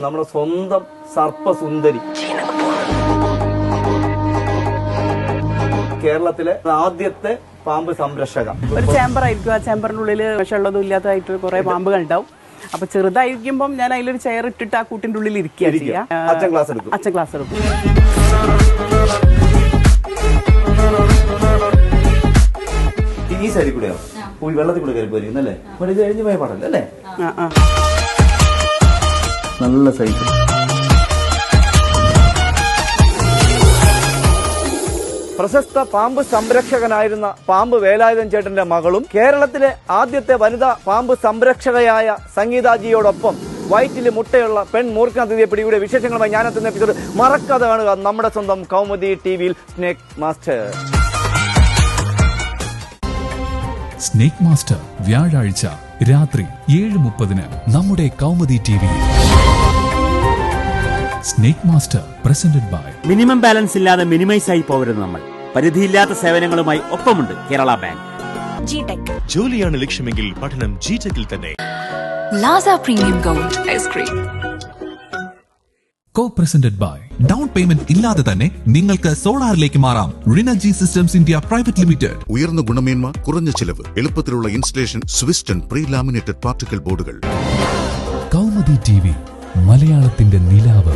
നമ്മുടെ സ്വന്തം സർപ്പസുന്ദരി, കേരളത്തിലെ ആദ്യത്തെ പാമ്പ് സംരക്ഷക. ഒരു ചേമ്പർ ആയിരിക്കും, ആ ചേമ്പറിനുള്ളിൽ വിഷമുള്ളതും ഇല്ലാത്തതായിട്ട് കുറെ പാമ്പുകൾ ഉണ്ടാവും. അപ്പൊ ചെറുതായിരിക്കുമ്പോൾ ഞാൻ അതിലൊരു ചെയർ ഇട്ടിട്ട് ആ കൂട്ടിന്റെ ഉള്ളിൽ ഇരിക്കുക. അച്ഛൻ ക്ലാസ് എടുക്കും. ഈ സൈഡിൽ കൂടെയോ പോയി വെള്ളത്തിൽ കൂടെ കയറി പോയിരിക്കും അല്ലേ? ഇത് കഴിഞ്ഞ് പോയ പാടല്ലേ അല്ലേ? നല്ല സൈസ്. പ്രശസ്ത പാമ്പ് സംരക്ഷകനായിരുന്ന പാമ്പ് വേലായുധൻ ചേട്ടന്റെ മകളും കേരളത്തിലെ ആദ്യത്തെ വനിതാ പാമ്പ് സംരക്ഷകയായ സംഗീതാജിയോടൊപ്പം വയറ്റിൽ മുട്ടയുള്ള പെൺ മൂർഖനതിഥിയെ പിടികൂടിയ വിശേഷങ്ങളുമായി ഞാനെത്തുന്ന എപ്പിസോഡ് മറക്കാതെ കാണുക നമ്മുടെ സ്വന്തം കൗമുദി ടിവിയിൽ. Snake master. സ്നേക് മാസ്റ്റർ വ്യാഴാഴ്ച രാത്രി 7:30 നമ്മുടെ കൗമുദി ടിവിയിൽ. Snake master presented by. Minimum balance ഇല്ലാതെ മിനിമൈസ് ആയി പോകരുത് നമ്മൾ. പരിധിയില്ലാത്ത സേവനങ്ങളുമായി ഒപ്പമുണ്ട് കേരള ബാങ്ക്. ജോലിയാണ് ലക്ഷ്യമെങ്കിൽ പഠനം ജിടെക്കിൽ തന്നെ. Lasa premium gold ice cream. Co presented by. Down payment ഇല്ലാതെ തന്നെ നിങ്ങൾക്ക് സോളാറിലേക്ക് മാറാം. Renergy systems India private limited. ഉയർന്ന ഗുണമേന്മ, കുറഞ്ഞ ചിലവ്, എളുപ്പത്തിലുള്ള ഇൻസ്റ്റലേഷൻ, സ്വിസ്റ്റൺ പ്രീ ലാമിനേറ്റഡ് പാർട്ടിക്കൽ ബോർഡുകൾ. കൗമുദി ടിവി, മലയാളത്തിന്റെ നിലാവ്.